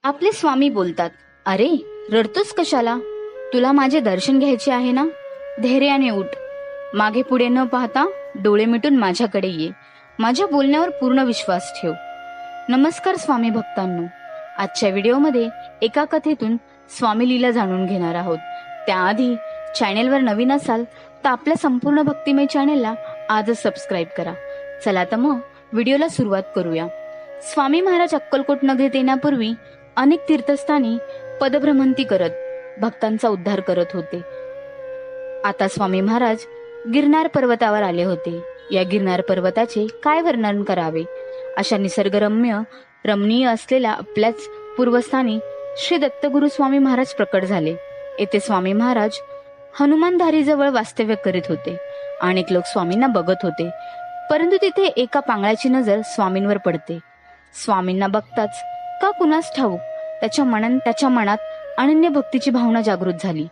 आपले स्वामी बोलतात, अरे रडतोस कशाला? तुला माझे दर्शन घ्यायचे आहे ना? धैर्याने उठ. मागे पुढे न पाहता डोळे मिटून माझ्याकडे ये. माझ्या बोलण्यावर पूर्ण विश्वास ठेव. नमस्कार स्वामी भक्तांनो. आजच्या व्हिडिओमध्ये एका कथेतून स्वामी लीला जाणून घेणार आहोत. त्याआधी चॅनेलवर नवीन असाल तर आपल्या संपूर्ण भक्तिमय चॅनेलला आजच सबस्क्राईब करा. चला तर मग व्हिडिओला सुरुवात करूया. स्वामी महाराज अक्कलकोट नगरीत येण्यापूर्वी अनेक तीर्थस्थानी पदभ्रमंती करत भक्तांचा उद्धार करत होते. आता स्वामी महाराज गिरनार पर्वतावर आले होते. या गिरनार पर्वताचे काय वर्णन करावे? अशा निसर्गरम्य रमणीय असलेल्या आपल्याच पूर्वस्थानी श्री दत्तगुरु स्वामी महाराज प्रकट झाले. येथे स्वामी महाराज हनुमानधारीजवळ वास्तव्य करीत होते. अनेक लोक स्वामींना बघत होते, परंतु तिथे एका पांगळ्याची नजर स्वामींवर पडते. स्वामींना बघताच का कुणास ठाऊक त्याच्या मनात अनन्य भक्तीची भावना जागृत झाली.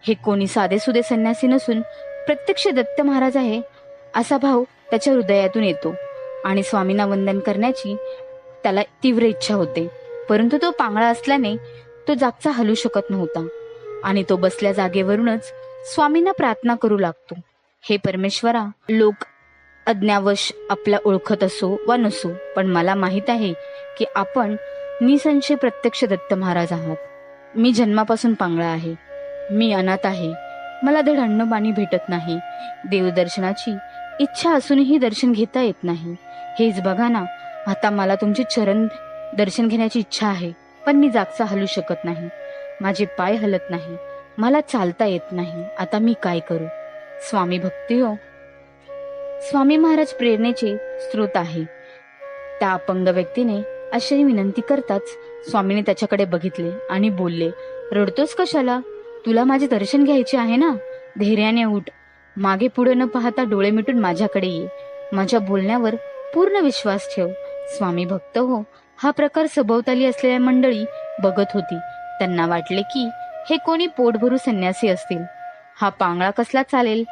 हे कोणी साधेसुधे संन्यासी नसून प्रत्यक्ष दत्त महाराज आहे असा भाव त्याच्या हृदयातून येतो आणि स्वामींना वंदन करण्याची त्याला तीव्र इच्छा होते. परंतु तो पांगळा असल्याने तो जागचा हलू शकत नव्हता आणि तो बसल्या जागेवरूनच स्वामींना प्रार्थना करू लागतो. हे परमेश्वरा, लोक अज्ञावश आपला ओळखत असो वा नसो, पण मला माहित आहे की आपण निसंशय प्रत्यक्ष दत्त महाराज आहात. मी जन्मापासून पांगळा आहे. मी अनाथ आहे. मला धड अन्न पाणी भेटत नाही. देवदर्शनाची इच्छा असूनही दर्शन घेता येत नाही. हेच बघा ना, आता मला तुमचे चरण दर्शन घेण्याची इच्छा आहे, पण मी जागचा हलू शकत नाही. माझे पाय हलत नाही. मला चालता येत नाही. आता मी काय करू? स्वामी भक्ती हो. स्वामी महाराज प्रेरणेचे स्रोत आहे. त्या अपंग व्यक्तीने अशी विनंती करताच स्वामीने त्याच्याकडे बघितले आणि बोलले, रडतोस कशाला? तुला माझे दर्शन घ्यायचे आहे ना? धैर्याने उठ. मागे पुढे न पाहता डोळे मिटून माझ्याकडे ये. माझ्या बोलण्यावर पूर्ण विश्वास ठेव. स्वामी भक्त हो. हा प्रकार सभोवताली असलेल्या मंडळी बघत होती. त्यांना वाटले की हे कोणी पोटभरू संन्यासी असतील. हा पांगळा कसला चालेल?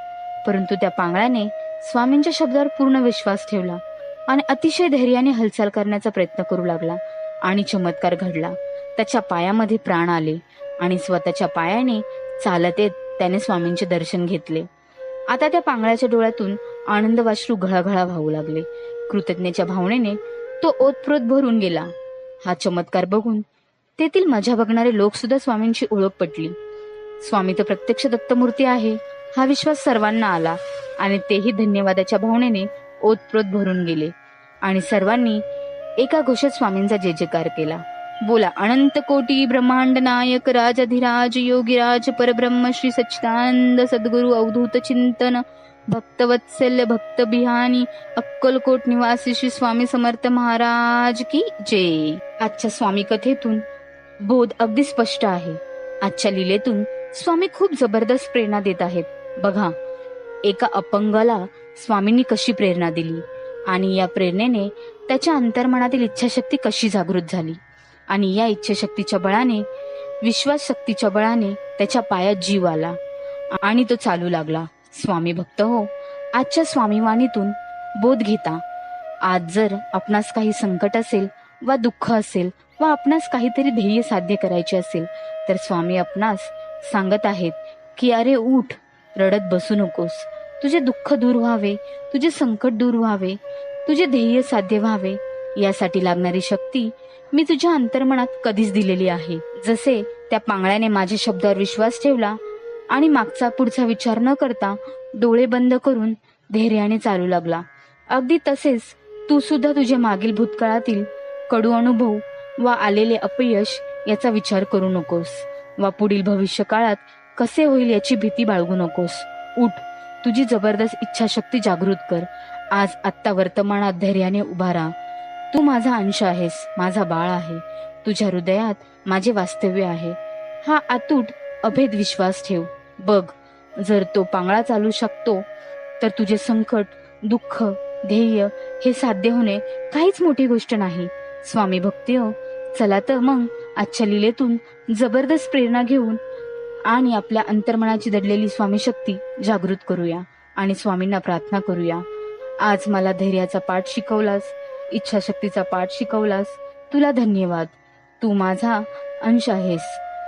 परंतु त्या पांगळ्याने स्वामींच्या शब्दावर पूर्ण विश्वास ठेवला आणि अतिशय धैर्याने हालचाल करण्याचा प्रयत्न करू लागला आणि चमत्कार घडला. त्याच्या पायामध्ये प्राण आले आणि स्वतःच्या पायाने चालत येत त्याने स्वामींचे दर्शन घेतले. आता त्या पांगळ्याच्या डोळ्यातून आनंदवाश्रू घळाघळा वाहू लागले. कृतज्ञतेच्या भावनेने तो ओतप्रोत भरून गेला. हा चमत्कार बघून तेथील मजा बघणारे लोक सुद्धा स्वामींची ओळख पटली. स्वामी तर प्रत्यक्ष दत्तमूर्ती आहे हा विश्वास सर्वांना आला आणि तेही धन्यवादाच्या भावनेने ओतप्रोत भरून गेले आणि सर्वांनी एका घोषेत स्वामींचा जय जयकार केला. बोला अनंत कोटी ब्रह्मांड नायक राजाधिराज योगीराज परब्रह्म श्री सच्चिदानंद सद्गुरु अवधूत चिंतन भक्तवत्सल्य भक्त बिहानी अक्कलकोट निवासी श्री स्वामी समर्थ महाराज की जय. आजच्या स्वामी कथेतून बोध अगदी स्पष्ट आहे. आजच्या लीलेतून स्वामी खूप जबरदस्त प्रेरणा देत आहेत. बघा, एका अपंगाला स्वामींनी कशी प्रेरणा दिली आणि या प्रेरणेने त्याच्या अंतर्मनातील इच्छाशक्ती कशी जागृत झाली आणि या इच्छाशक्तीच्या बळाने, विश्वास शक्तीच्या बळाने त्याच्या पायात जीव आला आणि तो चालू लागला. स्वामी भक्त हो. आजच्या स्वामीवाणीतून बोध घेता. आज जर आपणास काही संकट असेल वा दुःख असेल वा आपणास काहीतरी ध्येय साध्य करायचे असेल तर स्वामी आपणास सांगत आहेत की अरे उठ, रडत बसू नकोस. तुझे दुःख दूर व्हावे, तुझे संकट दूर व्हावे, तुझे ध्येय साध्य व्हावे यासाठी लागणारी शक्ती मी तुझ्या अंतर्मनात कधीच दिलेली आहे. जसे त्या पांगळ्याने माझ्या शब्दावर विश्वास ठेवला आणि मागचा पुढचा विचार न करता डोळे बंद करून धैर्याने चालू लागला, अगदी तसेच तू सुद्धा तुझ्या मागील भूतकाळातील कडू अनुभव वा आलेले अपयश याचा विचार करू नकोस वा पुढील भविष्य काळात कसे होईल याची भीती बाळगू नकोस. उठ, तुझी जबरदस्त इच्छाशक्ती जागृत कर. आज आत्ता वर्तमानात धैर्याने उभा राहा. तू माझा अंश आहेस, माझा बाळ आहे. तुझ्या हृदयात माझे वास्तव्य आहे. हा अतूट अभेद विश्वास ठेव. बघ, जर तो पांगळा चालू शकतो तर तुझे संकट, दुःख, ध्येय हे साध्य होणे काहीच मोठी गोष्ट नाही. स्वामी भक्ती हो. चला तर मग आजच्या लीलेतून जबरदस्त प्रेरणा घेऊन आणि आपल्या अंतर्मनाची दडलेली स्वामी शक्ती जागृत करूया आणि स्वामींना प्रार्थना करूया. आज मला धैर्याचा पाठ शिकवलास, इच्छाशक्तीचा पाठ शिकवलास. तुला धन्यवाद. तू माझा अंश आहेस,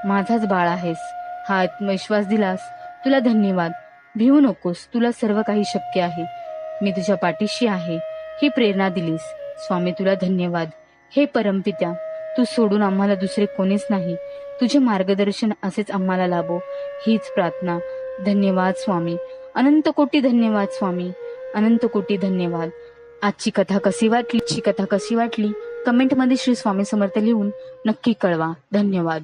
माझाच बाळ आहेस. हा आत्मविश्वास दिलास, तुला धन्यवाद. भिवू नकोस, तुला सर्व काही शक्य आहे. मी तुझ्या पाठीशी आहे, ही प्रेरणा दिलीस. स्वामी तुला धन्यवाद. हे परमपित्या, तू सोडून आम्हाला दुसरे कोणीच नाही. तुझे मार्गदर्शन असेच आम्हाला लाभो, हीच प्रार्थना. धन्यवाद स्वामी, अनंत कोटी धन्यवाद स्वामी, अनंत कोटी धन्यवाद. आजची कथा कशी वाटली कमेंटमध्ये श्री स्वामी समर्थ लिहून नक्की कळवा. धन्यवाद.